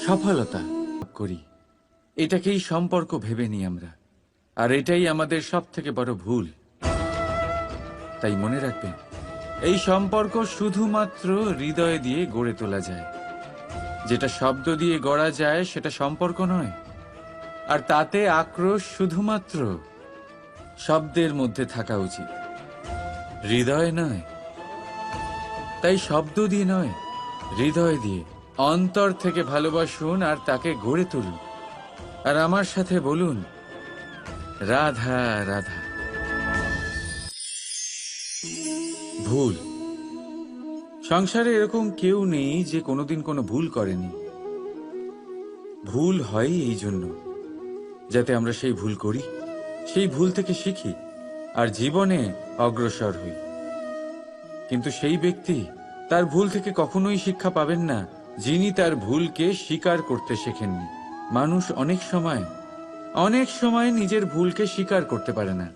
সফলতা করি, এটাকেই সম্পর্ক ভেবে নিই আমরা। আর এটাই আমাদের সব থেকে বড় ভুল। তাই মনে রাখবেন, এই সম্পর্ক শুধুমাত্র হৃদয় দিয়ে গড়ে তোলা যায়। যেটা শব্দ দিয়ে গড়া যায় সেটা সম্পর্ক নয়। আর তাতে আক্রোশ শুধুমাত্র শব্দের মধ্যে থাকা উচিত, হৃদয় নয়। তাই শব্দ দিয়ে নয়, হৃদয় দিয়ে অন্তর থেকে ভালোবাসুন আর তাকে গড়ে তুলুন। আর আমার সাথে বলুন, রাধা রাধা। ভুল, সংসারে এরকম কেউ নেই যে কোনোদিন কোনো ভুল করেনি। ভুল হয় এই জন্য যাতে আমরা সেই ভুল করি, সেই ভুল থেকে শিখি আর জীবনে অগ্রসর হই। কিন্তু সেই ব্যক্তি তার ভুল থেকে কখনোই শিক্ষা পাবেন না যিনি তার ভুলকে স্বীকার করতে শেখেননি। মানুষ অনেক সময় নিজের ভুলকে স্বীকার করতে পারে না,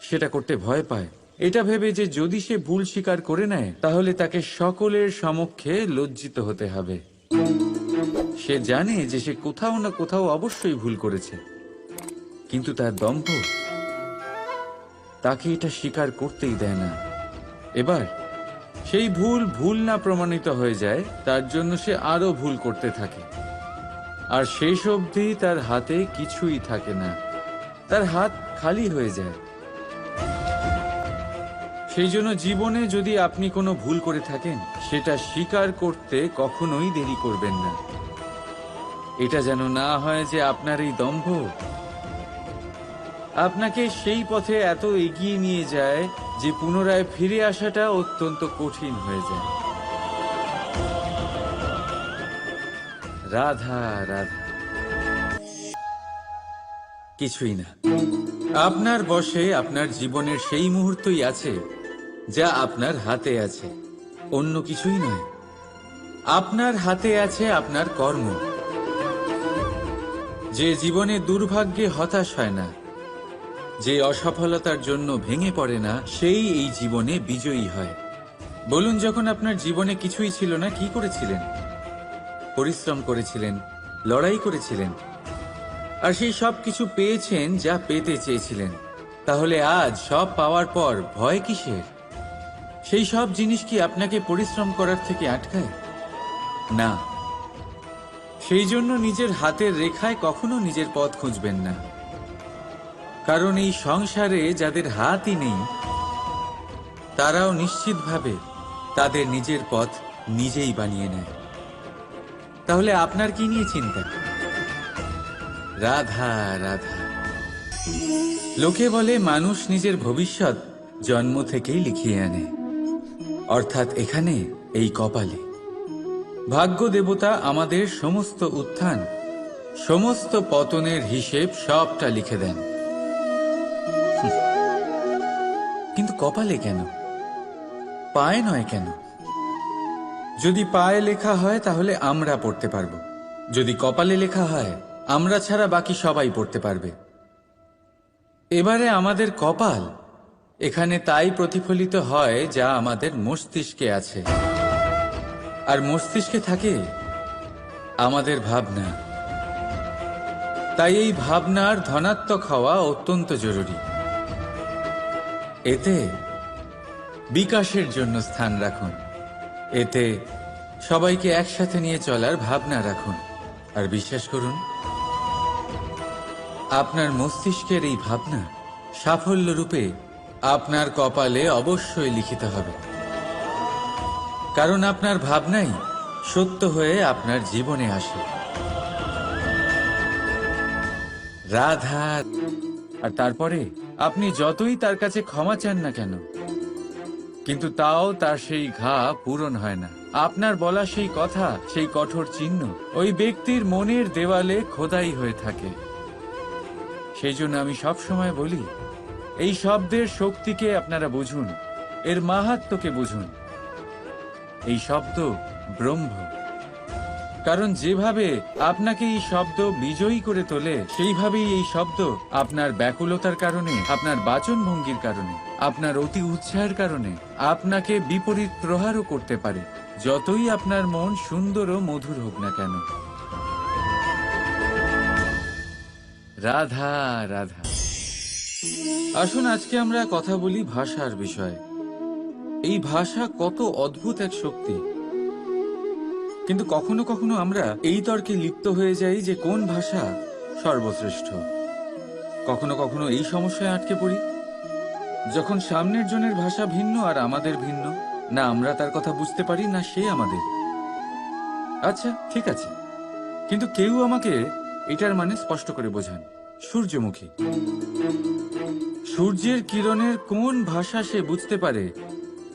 সেটা করতে ভয় পায়, এটা ভেবে যে যদি সে ভুল স্বীকার করে নেয় তাহলে তাকে সকলের সমক্ষে লজ্জিত হতে হবে। সে জানে যে সে কোথাও না কোথাও অবশ্যই ভুল করেছে, কিন্তু তার দম্ভ তাকে এটা স্বীকার করতেই দেয় না। এবার সেই ভুল না প্রমাণিত হয়ে যায়, তার জন্য সে আরো ভুল করতে থাকে। আর শেষ অবধি তার হাতে কিছুই থাকে না, তার হাত খালি হয়ে যায়। সেই জন্য জীবনে যদি আপনি কোনো ভুল করে থাকেন, সেটা স্বীকার করতে কখনোই দেরি করবেন না। এটা যেন না হয় যে আপনার এই দম্ভ আপনাকে সেই পথে এত এগিয়ে নিয়ে যায় যে পুনরায় ফিরে আসাটা অত্যন্ত কঠিন হয়ে যায়। রাধা রাধা। কিছুই না, আপনার বশে আপনার জীবনের সেই মুহূর্তই আছে যা আপনার হাতে আছে, অন্য কিছুই নয়। আপনার হাতে আছে আপনার কর্ম। যে জীবনে দুর্ভাগ্যে হতাশ হয় না, যে অসফলতার জন্য ভেঙে পড়ে না, সেই এই জীবনে বিজয়ী হয়। বলুন, যখন আপনার জীবনে কিছুই ছিল না, কি করেছিলেন? পরিশ্রম করেছিলেন, লড়াই করেছিলেন, আর সেই সব কিছু পেয়েছেন যা পেতে চেয়েছিলেন। তাহলে আজ সব পাওয়ার পর ভয় কিসের? সেই সব জিনিস কি আপনাকে পরিশ্রম করার থেকে আটকায়? না। সেই জন্য নিজের হাতের রেখায় কখনো নিজের পথ খুঁজবেন না, কারণ এই সংসারে যাদের হাতই নেই তারাও নিশ্চিতভাবে তাদের নিজের পথ নিজেই বানিয়ে নেয়। তাহলে আপনার কি নিয়ে চিন্তা? রাধা রাধা। লোকে বলে মানুষ নিজের ভবিষ্যৎ জন্ম থেকেই লিখিয়ে আনে, অর্থাৎ এখানে এই কপালে। ভাগ্য দেবতা আমাদের সমস্ত উত্থান, সমস্ত পতনের হিসেব সবটা লিখে দেন। কিন্তু কপালে কেন, পায়ে নয় কেন? যদি পায়ে লেখা হয় তাহলে আমরা পড়তে পারবো, যদি কপালে লেখা হয় আমরা ছাড়া বাকি সবাই পড়তে পারবে। এবারে আমাদের কপাল এখানে তাই প্রতিফলিত হয় যা আমাদের মস্তিষ্কে আছে, আর মস্তিষ্কে থাকে আমাদের ভাবনা। তাই এই ভাবনার ধনাত্মক হওয়া অত্যন্ত জরুরি। এতে বিকাশের জন্য স্থান রাখুন, এতে সবাইকে একসাথে নিয়ে চলার ভাবনা রাখুন। আর বিশ্বাস করুন, আপনার মস্তিষ্কের এই ভাবনা সাফল্য রূপে আপনার কপালে অবশ্যই লিখিত হবে, কারণ আপনার ভাবনাই সত্য হয়ে আপনার জীবনে আসে। রাধা। আর তারপরে আপনি যতই তার কাছে ক্ষমা চান না কেন, কিন্তু তাও তার সেই ঘা পূরণ হয় না। আপনার বলা সেই কথা, সেই কঠোর চিহ্ন ওই ব্যক্তির মনের দেওয়ালে খোদাই হয়ে থাকে। সেই জন্য আমি সব সময় বলি, এই শব্দের শক্তিকে আপনারা বুঝুন, এর মাহাত্ম্যকে বুঝুন। এই শব্দ ব্রহ্ম, কারণ যেভাবে আপনাকে এই শব্দ বিজয়ী করে তোলে, সেইভাবেই এই শব্দ আপনার ব্যাকুলতার কারণে, আপনার বাচনভঙ্গির কারণে, আপনার অতি উৎসাহের কারণে আপনাকে বিপরীত প্রহারও করতে পারে, যতই আপনার মন সুন্দর ও মধুর হোক না কেন। রাধা রাধা। আসুন আজকে আমরা কথা বলি ভাষার বিষয়ে। এই ভাষা কত অদ্ভুত এক শক্তি, কিন্তু কখনো কখনো আমরা এই তর্কে লিপ্ত হয়ে যাই যে কোন ভাষা সর্বশ্রেষ্ঠ। কখনো কখনো এই সমস্যায় আটকে পড়ি, যখন সামনের জনের ভাষা ভিন্ন আর আমাদের ভিন্ন, না আমরা তার কথা বুঝতে পারি না সে আমাদের। আচ্ছা ঠিক আছে, কিন্তু কেউ আমাকে এটার মানে স্পষ্ট করে বোঝান। সূর্যমুখী, সূর্যের কিরণের কোন ভাষা সে বুঝতে পারে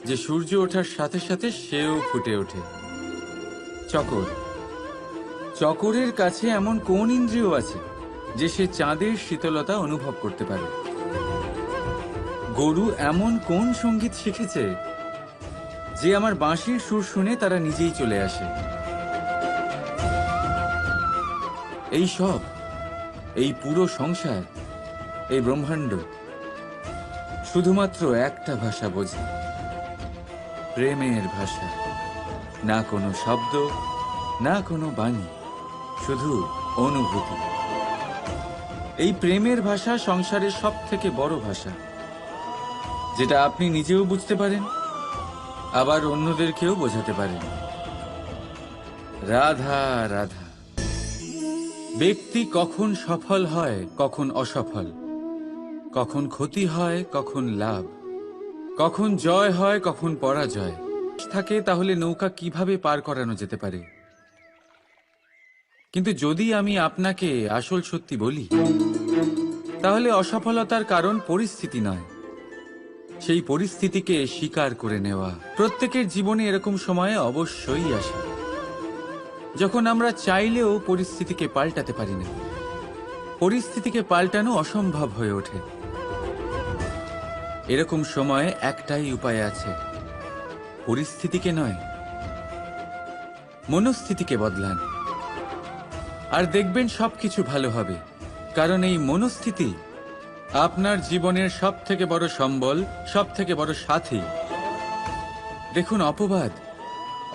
যে সূর্য ওঠার সাথে সাথে সেও ফুটে ওঠে? চকর, চকরের কাছে এমন কোন ইন্দ্রিয় আছে যে সে চাঁদের শীতলতা অনুভব করতে পারে? গরু এমন কোন সঙ্গীত শিখেছে যে আমার বাঁশির সুর শুনে তারা নিজেই চলে আসে? এই সব, এই পুরো সংসার, এই ব্রহ্মাণ্ড শুধুমাত্র একটা ভাষা বোঝে, প্রেমের ভাষা। না কোনো শব্দ, না কোনো বাণী, শুধু অনুভূতি। এই প্রেমের ভাষা সংসারের সব থেকে বড় ভাষা, যেটা আপনি নিজেও বুঝতে পারেন, আবার অন্যদেরকেও বোঝাতে পারেন। রাধা রাধা। ব্যক্তি কখন সফল হয়, কখন অসফল, কখন ক্ষতি হয়, কখন লাভ, কখন জয় হয়, কখন পরাজয় থাকে, তাহলে নৌকা কিভাবে পার করানো যেতে পারে। কিন্তু যদি আমি আপনাকে আসল সত্যি বলি, তাহলে অসফলতার কারণ পরিস্থিতি নয়, সেই পরিস্থিতিকে স্বীকার করে নেওয়া। প্রত্যেকের জীবনে এরকম সময়ে অবশ্যই আসে যখন আমরা চাইলেও পরিস্থিতিকে পাল্টাতে পারি না। পরিস্থিতিকে পাল্টানো অসম্ভব হয়ে ওঠে। এরকম সময়ে একটাই উপায় আছে, পরিস্থিতিকে নয়, মনস্থিতিকে বদলান, আর দেখবেন সবকিছু ভালো হবে। কারণ এই মনস্থিতি আপনার জীবনের সব থেকে বড় সম্বল, সব থেকে বড় সাথী। দেখুন, অপবাদ,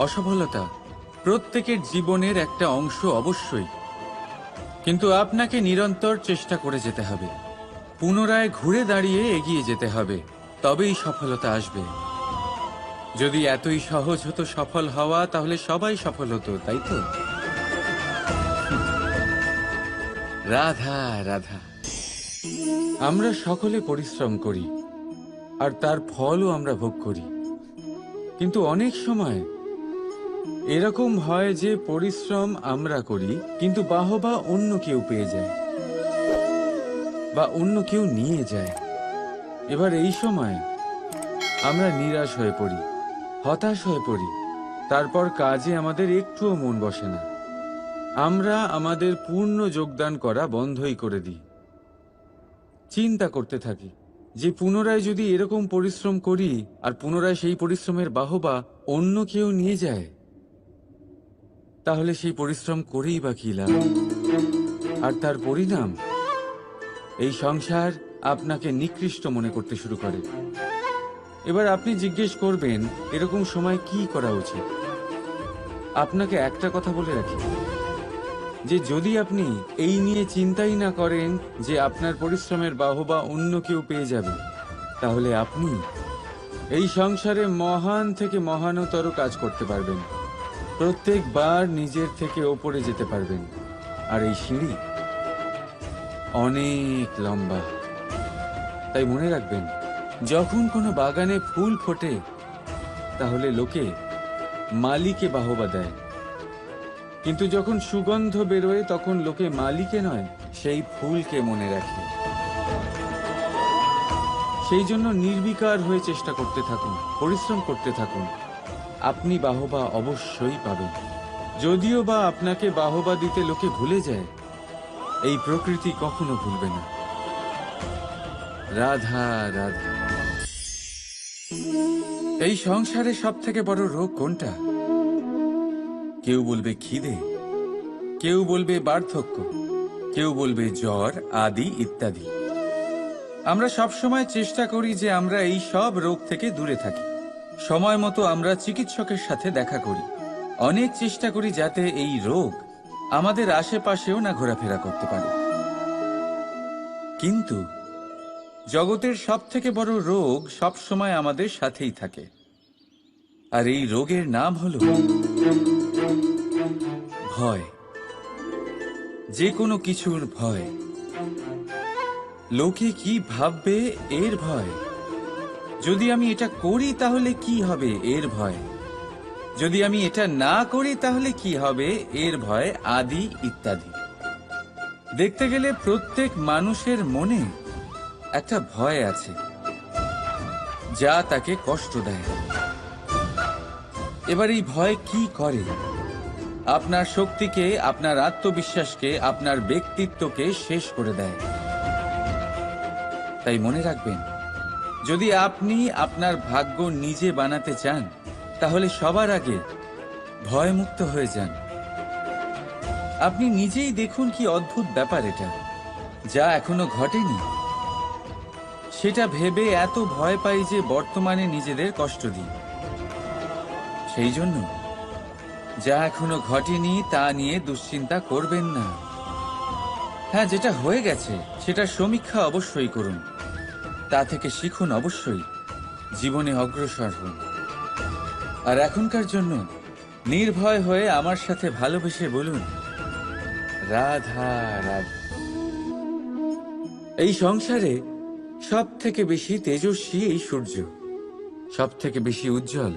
অসফলতা প্রত্যেকের জীবনের একটা অংশ অবশ্যই, কিন্তু আপনাকে নিরন্তর চেষ্টা করে যেতে হবে, পুনরায় ঘুরে দাঁড়িয়ে এগিয়ে যেতে হবে, তবেই সফলতা আসবে। যদি এতই সহজ হতো সফল হওয়া, তাহলে সবাই সফল হতো, তাই তো? রাধা রাধা। আমরা সকলে পরিশ্রম করি আর তার ফলও আমরা ভোগ করি, কিন্তু অনেক সময় এরকম হয় যে পরিশ্রম আমরা করি কিন্তু বাহবা অন্য কেউ পেয়ে যায় বা অন্য কেউ নিয়ে যায়। এবার এই সময় আমরা নিরাশ হয়ে পড়ি, হতাশ হয়ে পড়ি, তারপর কাজে আমাদের একটুও মন বসে না। আমরা আমাদের পূর্ণ যোগদান করা বন্ধই করে দিই। চিন্তা করতে থাকি যে পুনরায় যদি এরকম পরিশ্রম করি আর পুনরায় সেই পরিশ্রমের বাহবা অন্য কেউ নিয়ে যায়, তাহলে সেই পরিশ্রম করেই বা কি লাভ? আর তার পরিণাম, এই সংসার আপনাকে নিকৃষ্ট মনে করতে শুরু করে। এবার আপনি জিজ্ঞেস করবেন, এরকম সময় কি করা উচিত? আপনাকে একটা কথা বলে রাখি, যে যদি আপনি এই নিয়ে চিন্তাই না করেন যে আপনার পরিশ্রমের বাহবা অন্য কেউ পেয়ে যাবে, তাহলে আপনি এই সংসারে মহান থেকে মহানতর কাজ করতে পারবেন, প্রত্যেকবার নিজের থেকে ওপরে যেতে পারবেন। আর এই সিঁড়ি অনেক লম্বা। তাই মনে রাখবেন, যখন কোনো বাগানে ফুল ফোটে, তাহলে লোকে মালিকে বাহবা দেয়, কিন্তু যখন সুগন্ধ বেরোয় তখন লোকে মালিকে নয়, সেই ফুলকে মনে রাখে। সেই জন্য নির্বিকার হয়ে চেষ্টা করতে থাকুন, পরিশ্রম করতে থাকুন, আপনি বাহবা অবশ্যই পাবেন। যদিও বা আপনাকে বাহবা দিতে লোকে ভুলে যায়, এই প্রকৃতি কখনো ভুলবে না। রাধা রাধা। এই সংসারে সব থেকে বড় রোগ কোনটা? কেউ বলবে খিদে, কেউ বলবে বার্ধক্য, কেউ বলবে জ্বর আদি ইত্যাদি। আমরা সবসময় চেষ্টা করি যে আমরা এই সব রোগ থেকে দূরে থাকি। সময় মতো আমরা চিকিৎসকের সাথে দেখা করি। অনেক চেষ্টা করি যাতে এই রোগ আমাদের আশেপাশেও না ঘোরাফেরা করতে পারে। কিন্তু জগতের সব থেকে বড় রোগ সব সময় আমাদের সাথেই থাকে, আর এই রোগের নাম হলো ভয়। যে কোনো কিছুর ভয়। লোকে কি ভাববে এর ভয়। যদি আমি এটা করি তাহলে কি হবে এর ভয়। যদি আমি এটা না করি তাহলে কি হবে এর ভয় আদি ইত্যাদি। দেখতে গেলে প্রত্যেক মানুষের মনে একটা ভয় আছে যা তাকে কষ্ট দেয়। এবার এই ভয় কি করে? আপনার শক্তিকে, আপনার আত্মবিশ্বাসকে, আপনার ব্যক্তিত্বকে শেষ করে দেয়। তাই মনে রাখবেন, যদি আপনি আপনার ভাগ্য নিজে বানাতে চান তাহলে সবার আগে ভয়মুক্ত হয়ে যান। আপনি নিজেই দেখুন কি অদ্ভুত ব্যাপার এটা, যা এখনো ঘটেনি সেটা ভেবে এত ভয় পাই যে বর্তমানে নিজেদের কষ্ট দিই। সেই জন্য যা এখনো ঘটেনি তা নিয়ে দুশ্চিন্তা করবেন না। হ্যাঁ, যেটা হয়ে গেছে সেটার সমীক্ষা অবশ্যই করুন, তা থেকে শিখুন, অবশ্যই জীবনে অগ্রসর হন। আর এখনকার জন্য নির্ভয় হয়ে আমার সাথে ভালোবেসে বলুন, রাধা রাধা। এই সংসারে সব থেকে বেশি তেজস্বী এই সূর্য, সব থেকে বেশি উজ্জ্বল,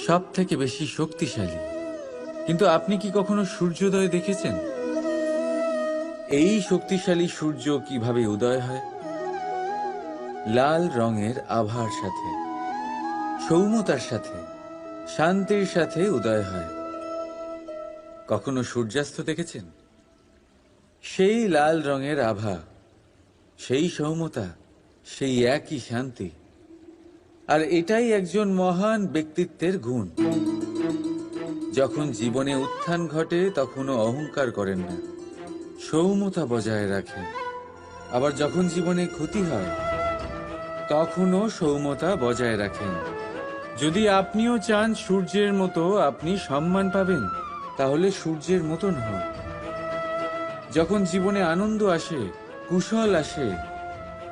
সব থেকে বেশি শক্তিশালী। কিন্তু আপনি কি কখনো সূর্যোদয় দেখেছেন? এই শক্তিশালী সূর্য কিভাবে উদয় হয়? লাল রঙের আভার সাথে, সৌম্যতার সাথে, শান্তির সাথে উদয় হয়। কখনো সূর্যাস্ত দেখেছেন? সেই লাল রঙের আভা, সেই সৌম্যতা, সেই একই শান্তি। আর এটাই একজন মহান ব্যক্তিত্বের গুণ। যখন জীবনে উত্থান ঘটে তখনও অহংকার করেন না, সৌম্যতা বজায় রাখেন। আবার যখন জীবনে ক্ষতি হয় তখনও সৌম্যতা বজায় রাখেন। যদি আপনিও চান সূর্যের মতো আপনি সম্মান পাবেন, তাহলে সূর্যের মতন হন। যখন জীবনে আনন্দ আসে, কুশল আসে,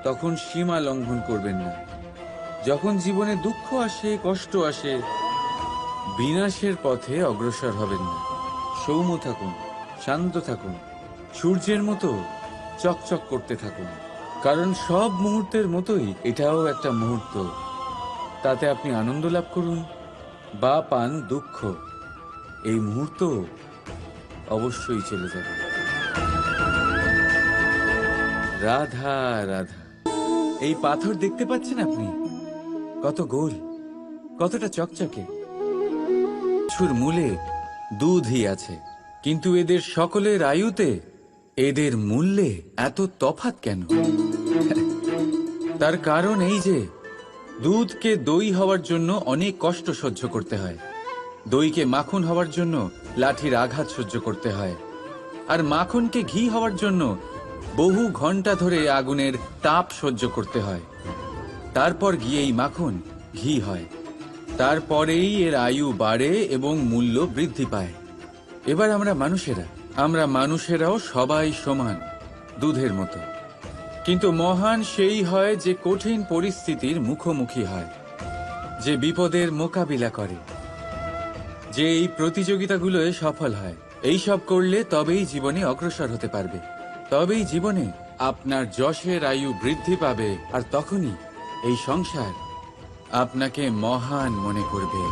তখন সীমা লঙ্ঘন করবেন না। যখন জীবনে দুঃখ আসে, কষ্ট আসে, বিনাশের পথে অগ্রসর হবেন না। সৌম্য থাকুন, শান্ত থাকুন, সূর্যের মতো চকচক করতে থাকুন। কারণ সব মুহূর্তের মতোই এটাও একটা মুহূর্ত। তাতে আপনি আনন্দ লাভ করুন বা পান দুঃখ, এই মুহূর্ত অবশ্যই চলে যাবে। রাধা রাধা। এই পাথর দেখতে পাচ্ছেন আপনি? কত গোল, কতটা চকচকে। কিছুর মূলে দুধই আছে, কিন্তু এদের সকলের আয়ুতে, এদের মূল্যে এত তফাৎ কেন? তার কারণ এই যে দুধকে দই হওয়ার জন্য অনেক কষ্ট সহ্য করতে হয়, দইকে মাখন হওয়ার জন্য লাঠির আঘাত সহ্য করতে হয়, আর মাখনকে ঘি হওয়ার জন্য বহু ঘন্টা ধরে আগুনের তাপ সহ্য করতে হয়। তারপর গিয়েই মাখন ঘি হয়। তারপরেই এর আয়ু বাড়ে এবং মূল্য বৃদ্ধি পায়। এবার আমরা মানুষেরাও সবাই সমান, দুধের মতো। কিন্তু মহান সেই হয় যে কঠিন পরিস্থিতির মুখোমুখি হয়, যে বিপদের মোকাবিলা করে, যে এই প্রতিযোগিতাগুলোয় সফল হয়। এই সব করলে তবেই জীবনে অগ্রসর হতে পারবে, তবেই জীবনে আপনার যশের আয়ু বৃদ্ধি পাবে, আর তখনই এই সংসার আপনাকে মহান মনে করবে।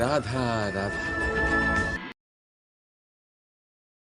রাধা রাধা।